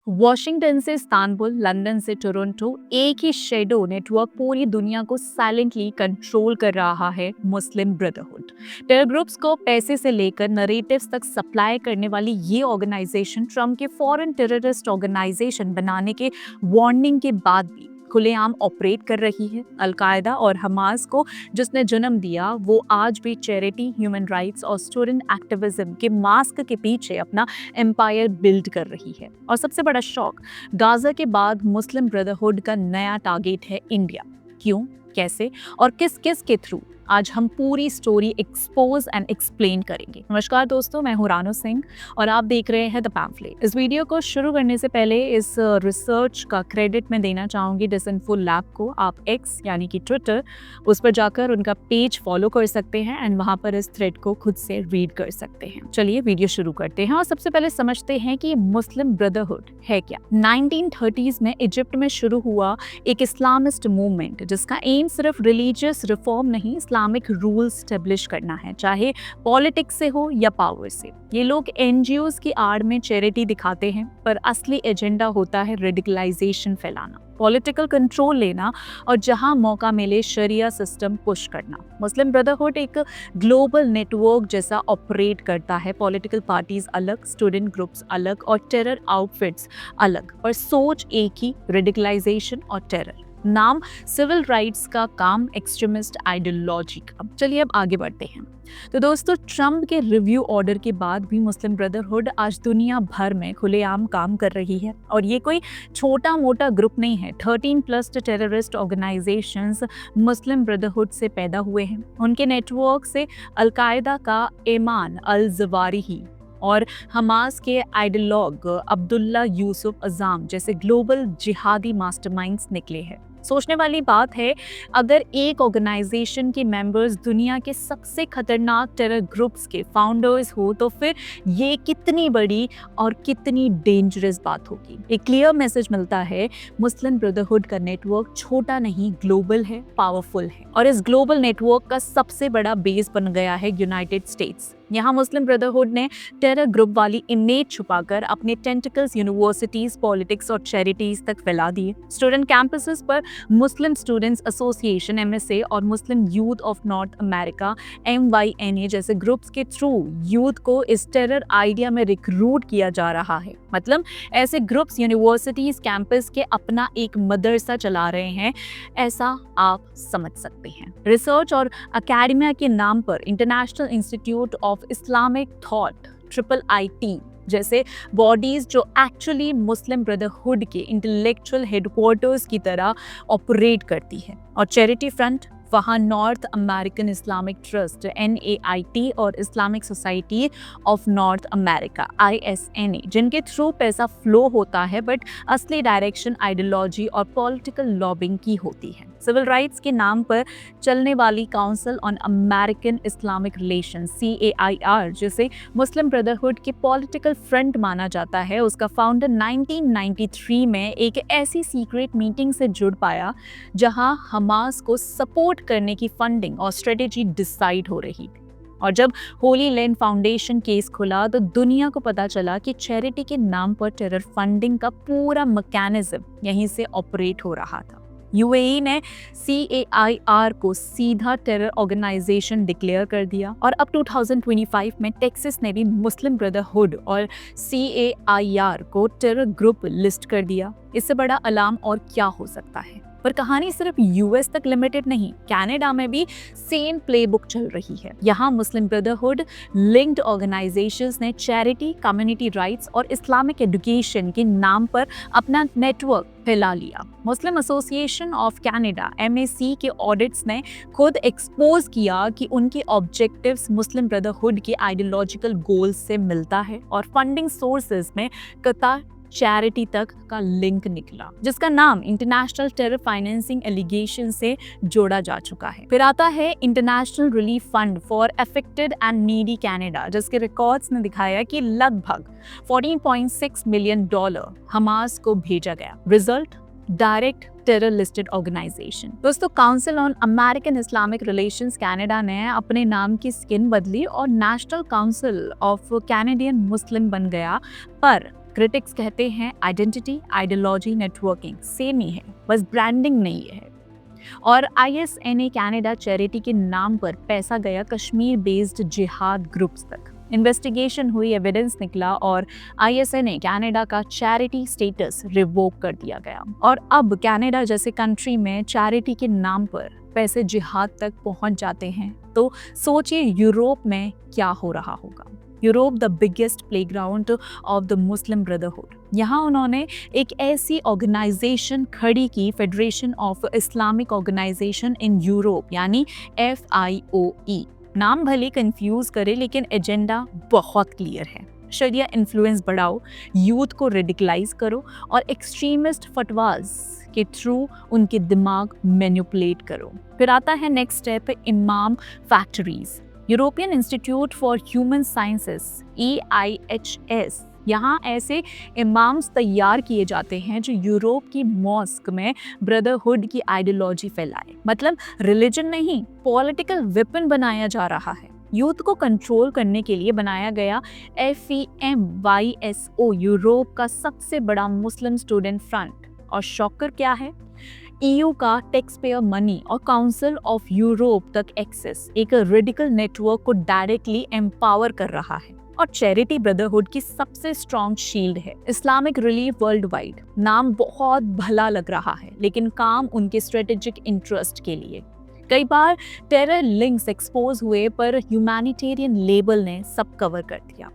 Washington से Istanbul, London से Toronto, एक ही शेडो नेटवर्क पूरी दुनिया को साइलेंटली कंट्रोल कर रहा है। मुस्लिम ब्रदरहुड टेरर ग्रुप्स को पैसे से लेकर नरेटिव्स तक सप्लाई करने वाली ये ऑर्गेनाइजेशन ट्रम्प के फॉरेन टेररिस्ट ऑर्गेनाइजेशन बनाने के वार्निंग के बाद भी खुलेआम ऑपरेट कर रही है। अलकायदा और हमास को जिसने जन्म दिया वो आज भी चैरिटी, ह्यूमन राइट्स और स्टूडेंट एक्टिविज्म के मास्क के पीछे अपना एम्पायर बिल्ड कर रही है। और सबसे बड़ा शौक, गाजा के बाद मुस्लिम ब्रदरहुड का नया टारगेट है इंडिया। क्यों, कैसे और किस किस के थ्रू, आज हम पूरी स्टोरी एक्सपोज एंड एक्सप्लेन करेंगे। नमस्कार दोस्तों, मैं हूं रानो सिंह और आप देख रहे हैं द पैम्फलेट। इस वीडियो को शुरू करने से पहले इस रिसर्च का क्रेडिट मैं देना चाहूंगी डिसइंफो लैब को। आप एक्स यानी कि ट्विटर, उस पर जाकर उनका पेज फॉलो कर सकते हैं एंड वहां पर इस थ्रेड को खुद से रीड कर सकते हैं। चलिए वीडियो शुरू करते हैं और सबसे पहले समझते हैं कि मुस्लिम ब्रदरहुड है क्या। 1930s में इजिप्ट में शुरू हुआ एक इस्लामिस्ट मूवमेंट जिसका एम सिर्फ रिलीजियस रिफॉर्म नहीं, इस्लामिक रूल स्टेब्लिश करना है, चाहे पॉलिटिक्स से हो या पावर से। ये लोग एनजीओज की आड़ में चैरिटी दिखाते हैं, पर असली एजेंडा होता है रेडिकलाइजेशन फैलाना, पॉलिटिकल कंट्रोल लेना और जहां मौका मिले शरिया सिस्टम पुश करना। मुस्लिम ब्रदरहुड एक ग्लोबल नेटवर्क जैसा ऑपरेट करता है। पॉलिटिकल पार्टीज अलग, स्टूडेंट ग्रुप्स अलग और टेरर आउटफिट्स अलग, और सोच एक ही, रेडिकलाइजेशन और टेरर। नाम सिविल राइट्स का, काम एक्सट्रीमिस्ट आइडियोलॉजी का। चलिए अब आगे बढ़ते हैं। तो दोस्तों, ट्रम्प के रिव्यू ऑर्डर के बाद भी मुस्लिम ब्रदरहुड आज दुनिया भर में खुलेआम काम कर रही है और ये कोई छोटा मोटा ग्रुप नहीं है। 13+ टेररिस्ट ऑर्गेनाइजेशंस मुस्लिम ब्रदरहुड से पैदा हुए हैं। उनके नेटवर्क से अलकायदा का एमान अल जवारिही और हमास के आइडियोलॉग अब्दुल्ला यूसुफ अजाम जैसे ग्लोबल जिहादी मास्टरमाइंड्स निकले हैं। सोचने वाली बात है, अगर एक ऑर्गेनाइजेशन के मेंबर्स दुनिया के सबसे खतरनाक टेरर ग्रुप्स के फाउंडर्स हो तो फिर ये कितनी बड़ी और कितनी डेंजरस बात होगी। एक क्लियर मैसेज मिलता है, मुस्लिम ब्रदरहुड का नेटवर्क छोटा नहीं, ग्लोबल है, पावरफुल है। और इस ग्लोबल नेटवर्क का सबसे बड़ा बेस बन गया है यूनाइटेड स्टेट्स। यहाँ मुस्लिम ब्रदरहुड ने टेरर ग्रुप वाली इमेज छुपाकर अपने टेंटिकल्स यूनिवर्सिटीज, पॉलिटिक्स और चैरिटीज तक फैला दिए। स्टूडेंट कैंपसेस पर मुस्लिम स्टूडेंट्स एसोसिएशन MSA और Muslim youth of North America MYNA जैसे ग्रुप्स के थ्रू यूथ को इस टेरर आइडिया में रिक्रूट किया जा रहा है। मतलब ऐसे ग्रुप्स यूनिवर्सिटीज, कैंपस के अपना एक मदरसा चला रहे हैं, ऐसा आप समझ सकते हैं। रिसर्च और अकेडमिया के नाम पर international institute of Islamic thought IIIT जैसे बॉडीज जो एक्चुअली मुस्लिम ब्रदरहुड के इंटेलेक्चुअल हेडक्वार्टर्स की तरह ऑपरेट करती है। और चैरिटी फ्रंट, वहाँ north American Islamic trust NAIT और Islamic society of North America ISNA, जिनके थ्रू पैसा फ्लो होता है बट असली डायरेक्शन आइडियोलॉजी और पॉलिटिकल लॉबिंग की होती है। सिविल राइट्स के नाम पर चलने वाली council on American Islamic relations CAIR, जिसे मुस्लिम ब्रदरहुड के पॉलिटिकल फ्रंट माना जाता है, उसका फाउंडर 1993 में एक ऐसी सीक्रेट मीटिंग से जुड़ पाया जहां हमास को सपोर्ट करने की फंडिंग और स्ट्रेटेजी डिसाइड हो रही थी। और जब होली लैंड फाउंडेशन केस खुला तो दुनिया को पता चला कि चैरिटी के नाम पर टेरर फंडिंग का पूरा मैकेनिज्म यहीं से ऑपरेट हो रहा था। UAE ने CAIR को सीधा टेरर ऑर्गेनाइजेशन डिक्लेयर कर दिया और अब 2025 में टेक्सास ने भी मुस्लिम ब्रदरहुड और CAIR को टेरर ग्रुप लिस्ट कर दिया। इससे बड़ा अलार्म और क्या हो सकता है। पर कहानी सिर्फ US तक लिमिटेड नहीं, कनाडा में भी सेम प्लेबुक चल रही है। यहाँ मुस्लिम ब्रदरहुड लिंक्ड ऑर्गेनाइजेशंस ने चैरिटी, कम्युनिटी राइट्स और इस्लामिक एजुकेशन के नाम पर अपना नेटवर्क फैला लिया। मुस्लिम एसोसिएशन ऑफ कनाडा MAC के ऑडिट्स ने खुद एक्सपोज किया कि उनके ऑब्जेक्टिव्स मुस्लिम ब्रदरहुड के आइडियोलॉजिकल गोल्स से मिलता है और फंडिंग सोर्सेज में कतार चैरिटी तक का लिंक निकला, जिसका नाम इंटरनेशनल टेरर फाइनेंसिंग एलिगेशन से जोड़ा जा चुका है। फिर आता है international relief fund for affected and needy Canada, जिसके रिकॉर्ड्स ने दिखाया कि लगभग $14.6 मिलियन हमास को भेजा गया। Result, direct terror listed organisation. दोस्तों, council on American Islamic relations Canada ने अपने नाम की स्किन बदली और national council of Canadian Muslim बन गया, पर क्रिटिक्स कहते हैं आइडेंटिटी, आइडियोलॉजी, नेटवर्किंग सेम ही है, बस ब्रांडिंग नहीं है। और ISNA कनाडा चैरिटी के नाम पर पैसा गया कश्मीर बेस्ड जिहाद ग्रुप्स तक। इन्वेस्टिगेशन हुई, एविडेंस निकला और ISNA कनाडा का चैरिटी स्टेटस रिवोक कर दिया गया। और अब कनाडा जैसे कंट्री में चैरिटी के नाम पर पैसे जिहाद तक पहुंच जाते हैं, तो सोचिए यूरोप में क्या हो रहा होगा। Europe the biggest playground of the Muslim brotherhood. यहाँ उन्होंने एक ऐसी ऑर्गेनाइजेशन खड़ी की, federation of Islamic organisation in Europe यानी FIOE। नाम भले कंफ्यूज करे लेकिन एजेंडा बहुत क्लियर है। शरिया इन्फ्लुएंस बढ़ाओ, यूथ को रेडिकलाइज करो और एक्सट्रीमिस्ट फटवाज के थ्रू उनके दिमाग मैनिपुलेट करो। फिर आता है नेक्स्ट स्टेप, इमाम factories. European institute for human sciences EIHS, यहाँ ऐसे इमाम्स तैयार किए जाते हैं जो यूरोप की मॉस्क में ब्रदरहुड की आइडियोलॉजी फैलाए। मतलब रिलीजन नहीं, पॉलिटिकल वेपन बनाया जा रहा है। यूथ को कंट्रोल करने के लिए बनाया गया FEMYSO यूरोप का सबसे बड़ा मुस्लिम स्टूडेंट फ्रंट। और शॉकर क्या है, EU का टैक्स पेयर मनी और काउंसिल ऑफ यूरोप तक एक्सेस एक रेडिकल नेटवर्क को डायरेक्टली एम्पावर कर रहा है। और चैरिटी ब्रदरहुड की सबसे स्ट्रॉन्ग शील्ड है इस्लामिक रिलीफ वर्ल्ड वाइड। नाम बहुत भला लग रहा है लेकिन काम उनके स्ट्रेटेजिक इंटरेस्ट के लिए। कई बार टेरर लिंक्स एक्सपोज हुए पर ह्यूमैनिटेरियन लेबल ने सब कवर कर दिया।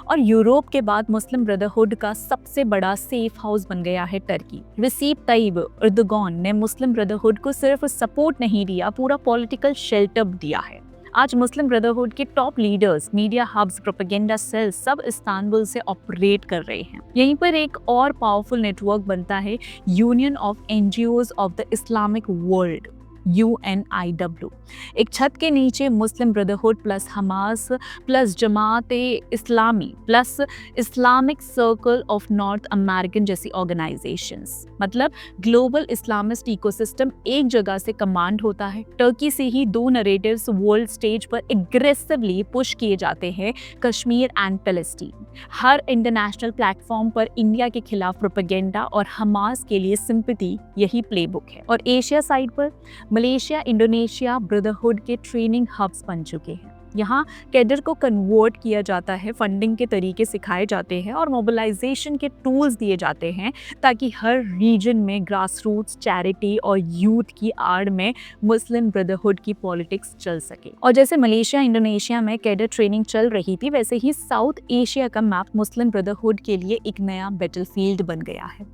और यूरोप के बाद मुस्लिम ब्रदरहुड का सबसे बड़ा सेफ हाउस बन गया है टर्की। रिसीप तैयब एर्दोगान ने मुस्लिम ब्रदरहुड को सिर्फ सपोर्ट नहीं दिया, पूरा पॉलिटिकल शेल्टर दिया है। आज मुस्लिम ब्रदरहुड के top leaders, media hubs, propaganda cells सब इस्तांबुल से ऑपरेट कर रहे हैं। यहीं पर एक और पावरफुल नेटवर्क बनता है union of NGOs of the Islamic world UNIW। एक छत के नीचे Muslim brotherhood plus Hamas plus Jamaat Islami plus Islamic circle of North American जैसी ऑर्गेनाइजेशंस। मतलब ग्लोबल इस्लामिस्ट इकोसिस्टम एक जगह से कमांड होता है। टर्की से ही दो नरेटिव्स वर्ल्ड स्टेज पर एग्रेसिवली पुश किए जाते हैं, Kashmir and Palestine. Her international platform पर इंडिया के खिलाफ प्रोपेगेंडा और हमास के लिए सिंपैथी, यही प्लेबुक है। और एशिया साइड पर मलेशिया, इंडोनेशिया ब्रदरहुड के ट्रेनिंग हब्स बन चुके हैं। यहाँ कैडर को कन्वर्ट किया जाता है, फंडिंग के तरीके सिखाए जाते हैं और मोबिलाइजेशन के टूल्स दिए जाते हैं ताकि हर रीजन में ग्रास रूट्स, चैरिटी और यूथ की आड़ में मुस्लिम ब्रदरहुड की पॉलिटिक्स चल सके। और जैसे मलेशिया, इंडोनेशिया में कैडर ट्रेनिंग चल रही थी, वैसे ही साउथ एशिया का मैप मुस्लिम ब्रदरहुड के लिए एक नया बैटलफील्ड बन गया है।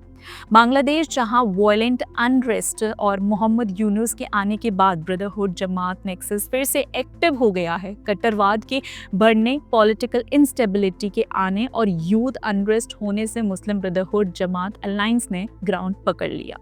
बांग्लादेश, जहां वायलेंट अनरेस्ट और मोहम्मद यूनुस के आने के बाद ब्रदरहुड जमात नेक्सस फिर से एक्टिव हो गया है। कट्टरवाद के बढ़ने, पॉलिटिकल इंस्टेबिलिटी के आने और यूथ अनरेस्ट होने से मुस्लिम ब्रदरहुड जमात अलायंस ने ग्राउंड पकड़ लिया।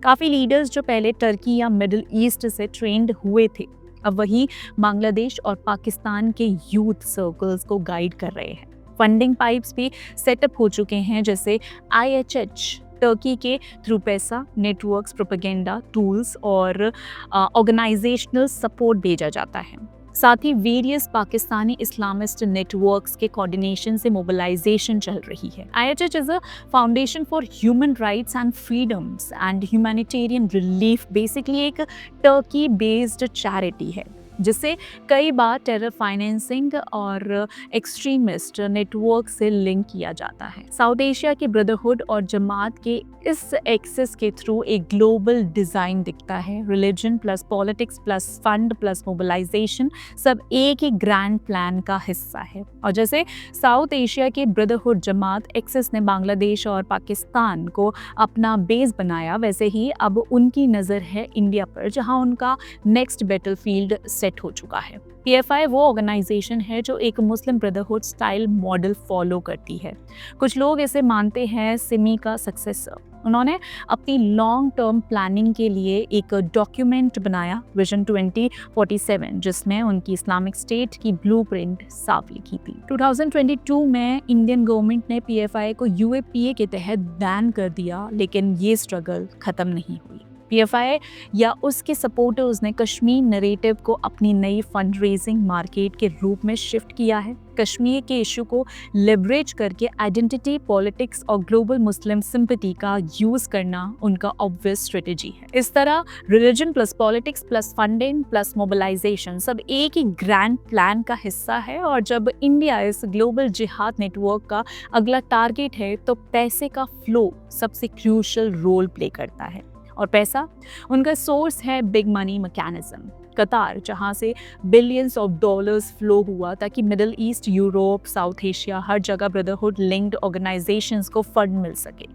काफ़ी लीडर्स जो पहले टर्की या मिडिल ईस्ट से ट्रेंड हुए थे, अब वही बांग्लादेश और पाकिस्तान के यूथ सर्कल्स को गाइड कर रहे हैं। फंडिंग पाइप्स भी सेटअप हो चुके हैं, जैसे IHH टर्की के थ्रू पैसा, नेटवर्क्स, प्रोपेगेंडा टूल्स और ऑर्गेनाइजेशनल सपोर्ट भेजा जाता है। साथ ही वेरियस पाकिस्तानी इस्लामिस्ट नेटवर्क्स के कोऑर्डिनेशन से मोबिलाइजेशन चल रही है। IHH is a foundation for human rights and freedoms and humanitarian relief, basically एक टर्की बेस्ड चैरिटी है जिसे कई बार टेरर फाइनेंसिंग और एक्सट्रीमिस्ट नेटवर्क से लिंक किया जाता है। साउथ एशिया के ब्रदरहुड और जमात के इस एक्सेस के थ्रू एक ग्लोबल डिज़ाइन दिखता है। Religion plus politics plus fund plus mobilisation सब एक ही ग्रैंड प्लान का हिस्सा है। और जैसे साउथ एशिया के ब्रदरहुड जमात एक्सेस ने बांग्लादेश और पाकिस्तान को अपना बेस बनाया, वैसे ही अब उनकी नज़र है इंडिया पर, जहां उनका नेक्स्ट बैटलफील्ड सेट हो चुका है। PFI वो ऑर्गेनाइजेशन है जो एक मुस्लिम ब्रदरहुड स्टाइल मॉडल फॉलो करती है। कुछ लोग इसे मानते हैं सिमी का सक्सेसर। उन्होंने अपनी लॉन्ग टर्म प्लानिंग के लिए एक डॉक्यूमेंट बनाया, विजन 2047, जिसमें उनकी इस्लामिक स्टेट की ब्लूप्रिंट साफ लिखी थी। 2022 में इंडियन गवर्नमेंट ने PFI को UAPA के तहत बैन कर दिया, लेकिन ये स्ट्रगल खत्म नहीं हुई। पीएफआई या उसके सपोर्टर्स ने कश्मीर नरेटिव को अपनी नई फंड रेजिंग मार्केट के रूप में शिफ्ट किया है। कश्मीर के इशू को लिवरेज करके आइडेंटिटी पॉलिटिक्स और ग्लोबल मुस्लिम सिंपैथी का यूज करना उनका ऑब्वियस स्ट्रेटेजी है। इस तरह religion plus politics plus funding plus mobilisation सब एक ही ग्रैंड प्लान का हिस्सा है, और जब इंडिया इस ग्लोबल जिहाद नेटवर्क का अगला टारगेट है तो पैसे का फ्लो सबसे क्रूशियल रोल प्ले करता है। और पैसा, उनका सोर्स है बिग मनी मैकेनिज्म। कतार, जहां से बिलियंस ऑफ डॉलर्स फ्लो हुआ ताकि middle east, Europe, south Asia हर जगह ब्रदरहुड लिंक्ड ऑर्गेनाइजेशंस को फंड मिल सके।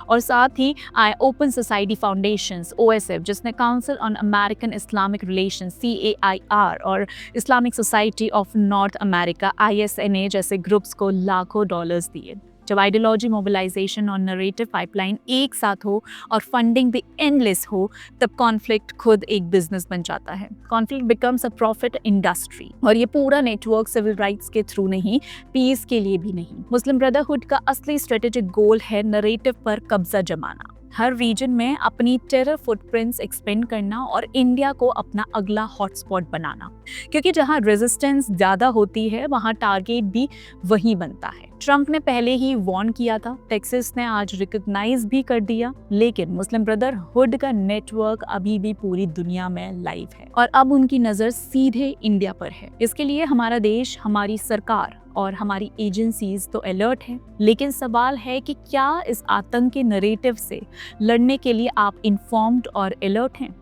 और साथ ही ओपन सोसाइटी फाउंडेशंस OSF, जिसने council on American Islamic relations CAIR और Islamic society of North America ISNA जैसे ग्रुप्स को लाखों डॉलर्स दिए। जब आइडियोलॉजी, मोबिलाइजेशन और नरेटिव पाइपलाइन एक साथ हो और फंडिंग भी एंडलेस हो, तब कॉन्फ्लिक्ट खुद एक बिजनेस बन जाता है। Conflict becomes a profit industry. और ये पूरा नेटवर्क सिविल राइट्स के थ्रू नहीं, पीस के लिए भी नहीं। मुस्लिम ब्रदरहुड का असली स्ट्रेटेजिक गोल है नरेटिव पर कब्जा जमाना, हर रीजन में अपनी टेरर फुटप्रिंट्स एक्सपेंड करना और इंडिया को अपना अगला हॉटस्पॉट बनाना। क्योंकि जहां रेजिस्टेंस ज़्यादा होती है वहां टारगेट भी वही बनता है। ट्रंप ने पहले ही वार्न किया था, टेक्सास ने आज रिकॉग्नाइज भी कर दिया, लेकिन मुस्लिम ब्रदरहुड का नेटवर्क अभी भी पूरी दुनिया में लाइव है और अब उनकी नज़र सीधे इंडिया पर है। इसके लिए हमारा देश, हमारी सरकार और हमारी एजेंसीज तो अलर्ट हैं, लेकिन सवाल है कि क्या इस आतंक के नरेटिव से लड़ने के लिए आप इन्फॉर्म्ड और अलर्ट हैं?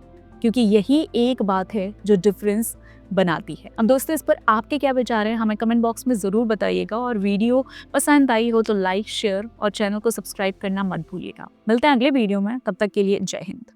क्योंकि यही एक बात है जो डिफरेंस बनाती है। अब दोस्तों, इस पर आपके क्या विचार हैं हमें कमेंट बॉक्स में ज़रूर बताइएगा, और वीडियो पसंद आई हो तो लाइक, शेयर और चैनल को सब्सक्राइब करना मत भूलिएगा। मिलते हैं अगले वीडियो में, तब तक के लिए जय हिंद।